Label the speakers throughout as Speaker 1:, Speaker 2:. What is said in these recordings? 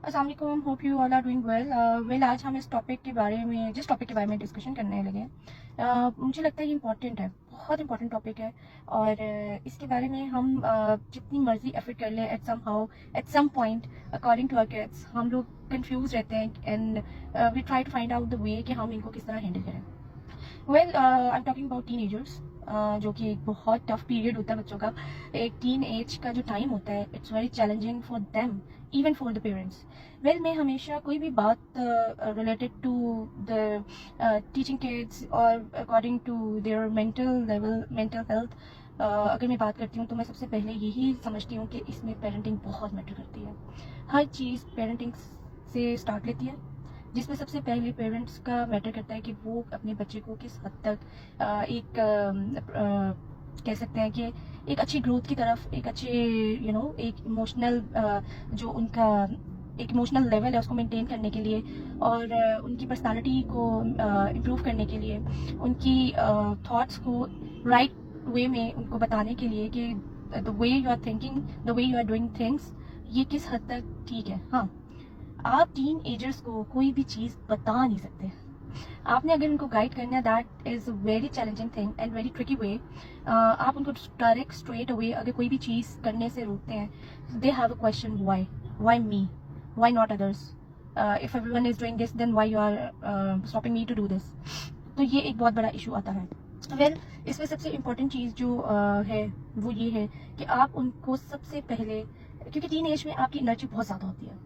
Speaker 1: अस्सलाम वालेकुम, hope you all are doing well. आज हम इस टॉपिक के बारे में डिस्कशन करने लगे हैं। मुझे लगता है ये इम्पॉर्टेंट है, बहुत इंपॉर्टेंट टॉपिक है। और इसके बारे में हम जितनी मर्जी एफर्ट कर लें, at some point according to our kids हम लोग कंफ्यूज रहते हैं and we try to find out the way कि हम इनको किस तरह हैंडल करें। Well, I am talking about teenagers, जो कि एक बहुत टफ पीरियड होता है बच्चों का। एक टीन एज का जो टाइम होता है, it's very challenging for them, even for the parents. Well, मैं हमेशा कोई भी बात related to the teaching kids और according to their mental level, mental health, अगर मैं बात करती हूँ तो मैं सबसे पहले यही समझती हूँ कि इसमें पेरेंटिंग बहुत मैटर करती है। हर चीज़ पेरेंटिंग से स्टार्ट लेती है, जिसमें सबसे पहले पेरेंट्स का मैटर करता है कि वो अपने बच्चे को किस हद तक कह सकते हैं कि एक अच्छी ग्रोथ की तरफ, एक अच्छे एक इमोशनल जो उनका एक इमोशनल लेवल है उसको मेंटेन करने के लिए, और उनकी पर्सनालिटी को इम्प्रूव करने के लिए, उनकी थॉट्स को राइट वे में उनको बताने के लिए कि the way you are thinking, the way you are doing things, ये किस हद तक ठीक है। हाँ, आप टीन एजर्स को कोई भी चीज़ बता नहीं सकते। आपने अगर उनको गाइड करना है, that is very challenging thing and very tricky way. आप उनको डायरेक्ट स्ट्रेट अवे अगर कोई भी चीज़ करने से रोकते हैं, they have a question, why me, why not others, if everyone is doing this then why you are stopping me to do this. तो ये एक बहुत बड़ा इशू आता है। वेल, इसमें सबसे इम्पोर्टेंट चीज़ जो है वो ये है कि आप उनको सबसे पहले, क्योंकि टीन एज में आपकी एनर्जी बहुत ज़्यादा होती है,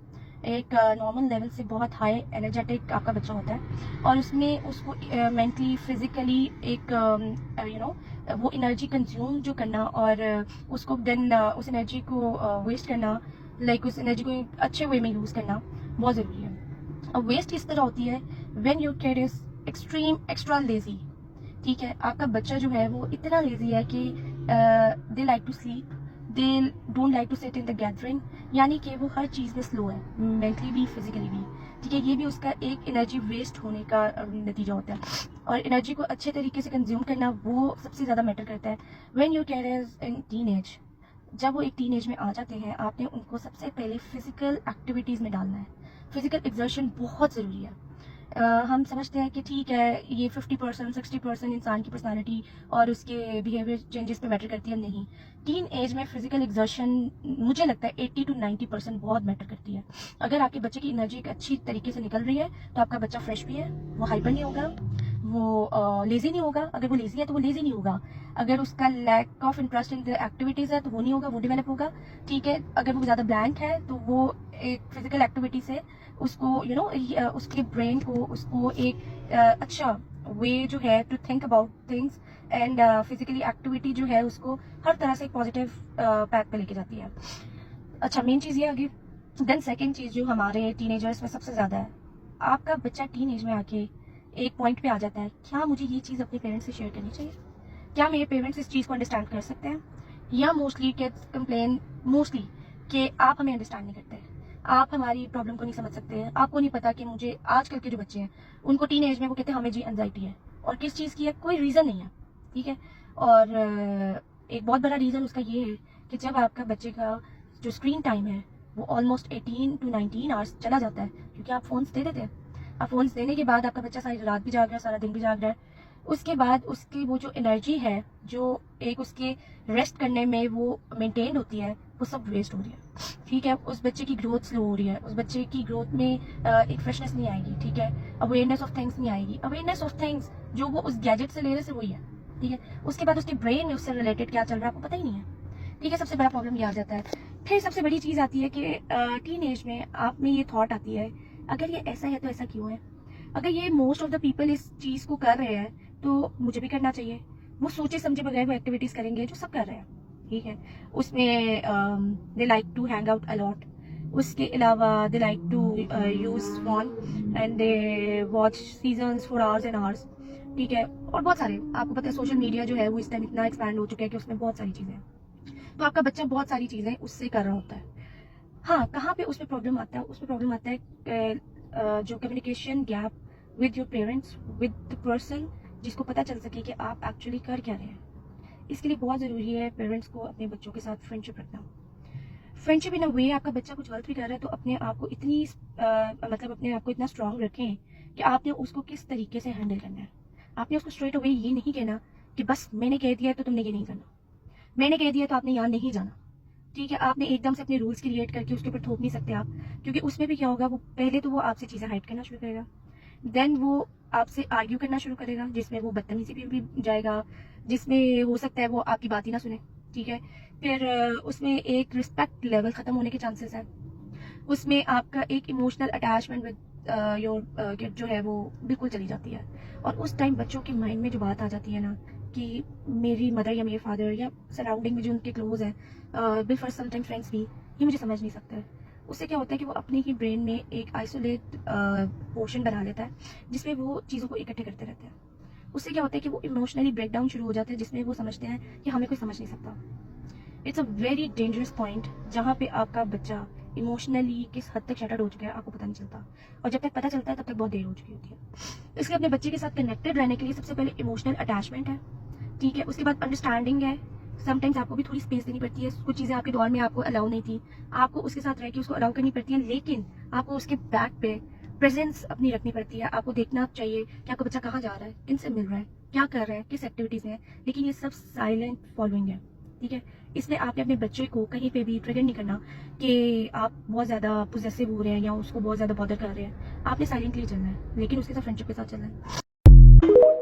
Speaker 1: एक नॉर्मल लेवल से बहुत हाई एनर्जेटिक आपका बच्चा होता है, और उसमें उसको मेंटली फिजिकली एक वो एनर्जी कंज्यूम जो करना, और उसको देन उस एनर्जी को वेस्ट करना, लाइक उस एनर्जी को अच्छे वे में यूज़ करना बहुत ज़रूरी है। अब वेस्ट किस तरह होती है, when your kid is extreme extra lazy. ठीक है, आपका बच्चा जो है वो इतना लेजी है कि they like to sleep, they don't like to sit in the gathering, यानी कि वो हर चीज़ में स्लो है, मेंटली भी फिजिकली भी। ठीक है, ये भी उसका एक एनर्जी वेस्ट होने का नतीजा होता है। और एनर्जी को अच्छे तरीके से कंज्यूम करना वो सबसे ज़्यादा मैटर करता है when your kid is in teen age. जब वो एक टीन एज में आ जाते हैं, आपने उनको सबसे पहले फिजिकल एक्टिविटीज़ में डालना है। फिजिकल एक्सर्शन बहुत ज़रूरी है। हम समझते हैं कि ठीक है, ये 50% 60% इंसान की पर्सनालिटी और उसके बिहेवियर चेंजेस पे मैटर करती है। नहीं, टीन एज में फिजिकल एग्जर्शन मुझे लगता है 80 to 90% बहुत मैटर करती है। अगर आपके बच्चे की एनर्जी एक अच्छी तरीके से निकल रही है तो आपका बच्चा फ्रेश भी है, वो हाइपर नहीं होगा, वो लेजी नहीं होगा। अगर वो लेजी है तो वो लेजी नहीं होगा। अगर उसका lack of interest in the activities है तो वो नहीं होगा, वो डेवलप होगा। ठीक है, अगर वो ज़्यादा ब्लैंक है तो वो एक फिजिकल एक्टिविटी से उसको उसके ब्रेन को उसको एक अच्छा वे जो है to think about things and physically activity जो है उसको हर तरह से एक पॉजिटिव पैथ पे लेके जाती है। अच्छा, मेन चीज़ ये आगे। देन सेकेंड चीज़ जो हमारे टीनेजर्स में सबसे ज़्यादा है, आपका बच्चा टीन एज में आके एक पॉइंट पे आ जाता है, क्या मुझे ये चीज़ अपने पेरेंट्स से शेयर करनी चाहिए, क्या मेरे पेरेंट्स इस चीज़ को अंडरस्टैंड कर सकते हैं। या मोस्टली किड्स कंप्लेन मोस्टली कि आप हमें अंडरस्टैंड नहीं करते, आप हमारी प्रॉब्लम को नहीं समझ सकते हैं, आपको नहीं पता कि मुझे आजकल के जो बच्चे हैं उनको टीन एज में वो कहते हैं हमें जी एंजाइटी है, और किस चीज़ की है, कोई रीज़न नहीं है। ठीक है, और एक बहुत बड़ा रीज़न उसका ये है कि जब आपका बच्चे का जो स्क्रीन टाइम है वो ऑलमोस्ट 18 to 19 आवर्स चला जाता है, क्योंकि आप फ़ोन्स दे देते हैं। आप फ़ोन्स देने के बाद आपका बच्चा सारी रात भी जाग रहा है, सारा दिन भी जाग रहा है। उसके बाद उसकी वो जो एनर्जी है, जो एक उसके रेस्ट करने में वो मेंटेन होती है, वो सब वेस्ट हो रही है। ठीक है, उस बच्चे की ग्रोथ स्लो हो रही है, उस बच्चे की ग्रोथ में एक फ्रेशनेस नहीं आएगी। ठीक है, अवेयरनेस ऑफ थिंग्स नहीं आएगी। अवेयरनेस ऑफ थिंग्स जो वो उस गैजेट से ले रहे से वही है। ठीक है, उसके बाद उसके ब्रेन में उससे रिलेटेड क्या चल रहा है आपको पता ही नहीं है। ठीक है, सबसे बड़ा प्रॉब्लम ये आ जाता है। फिर सबसे बड़ी चीज़ आती है कि टीन एज में आप में ये थॉट आती है, अगर ये ऐसा है तो ऐसा क्यों है, अगर ये मोस्ट ऑफ द पीपल इस चीज़ को कर रहे हैं तो मुझे भी करना चाहिए। वो सोचे समझे बगैर वो एक्टिविटीज़ करेंगे जो सब कर रहे हैं। ठीक है, उसमें they like to hang out a lot, उसके अलावा they like to use phone and they watch seasons for hours and hours. ठीक है, और बहुत सारे, आपको पता है सोशल मीडिया जो है वो इस टाइम इतना एक्सपैंड हो चुका है कि उसमें बहुत सारी चीज़ें हैं, तो आपका बच्चा बहुत सारी चीज़ें उससे कर रहा होता है। हाँ, कहाँ पे उसमें प्रॉब्लम आता है, उसमें प्रॉब्लम आता है जो communication gap with your parents, with the person, जिसको पता चल सके कि आप एक्चुअली कर क्या रहे हैं। इसके लिए बहुत ज़रूरी है पेरेंट्स को अपने बच्चों के साथ फ्रेंडशिप रखना। फ्रेंडशिप इन अ वे आपका बच्चा कुछ गलत भी कर रहा है तो अपने आप को इतनी मतलब अपने आप को इतना स्ट्रांग रखें कि आपने उसको किस तरीके से हैंडल करना है। आपने उसको स्ट्रेट अवे ये नहीं कहना कि बस मैंने कह दिया है तो तुमने ये नहीं करना, मैंने कह दिया तो आपने यहाँ नहीं जाना। ठीक है, आपने एकदम से अपने रूल्स क्रिएट करके उसके ऊपर थोप नहीं सकते आप, क्योंकि उसमें भी क्या होगा, वो पहले तो वो आपसे चीज़ें हाइड करना शुरू करेगा, देन वो आपसे आर्ग्यू करना शुरू करेगा जिसमें वो बदतमीजी भी जाएगा, जिसमें हो सकता है वो आपकी बात ही ना सुने। ठीक है, फिर उसमें एक रिस्पेक्ट लेवल ख़त्म होने के चांसेस हैं, उसमें आपका एक emotional attachment with your kid जो है वो बिल्कुल चली जाती है। और उस टाइम बच्चों के माइंड में जो बात आ जाती है ना कि मेरी मदर या मेरे फादर या सराउंडिंग में जो उनके क्लोज हैं, बिल फॉर समटाइम फ्रेंड्स भी, ये मुझे समझ नहीं सकते। उससे क्या होता है कि वो अपने ही ब्रेन में एक आइसोलेट पोर्शन बना लेता है जिसमें वो चीज़ों को इकट्ठे करते रहते हैं। उससे क्या होता है कि वो इमोशनली ब्रेकडाउन शुरू हो जाता है जिसमें वो समझते हैं कि हमें कोई समझ नहीं सकता। It's a very dangerous point जहाँ पे आपका बच्चा इमोशनली किस हद तक शटर्ड हो चुका है आपको पता नहीं चलता, और जब तक पता चलता है तब तक बहुत देर हो चुकी होती है। इसलिए अपने बच्चे के साथ कनेक्टेड रहने के लिए सबसे पहले इमोशनल अटैचमेंट है। ठीक है, उसके बाद अंडरस्टैंडिंग है। समटाइम्स आपको भी थोड़ी स्पेस देनी पड़ती है, कुछ चीज़ें आपके दौर में आपको अलाउ नहीं थी, आपको उसके साथ रह के उसको अलाउ करनी पड़ती है, लेकिन आपको उसके बैक पे प्रेजेंस अपनी रखनी पड़ती है। आपको देखना चाहिए कि आपका बच्चा कहाँ जा रहा है, किनसे मिल रहा है, क्या कर रहा है, किस एक्टिविटीज़ में है, लेकिन ये सब साइलेंट फॉलोइंग है। ठीक है, इसमें आपने अपने बच्चे को कहीं पे भी ट्रिगर नहीं करना कि आप बहुत ज़्यादा पोजेसिव हो रहे हैं या उसको बहुत ज़्यादा बॉदर कर रहे हैं। आपने साइलेंटली चलना है, लेकिन उसके साथ फ्रेंडशिप के साथ चलना है।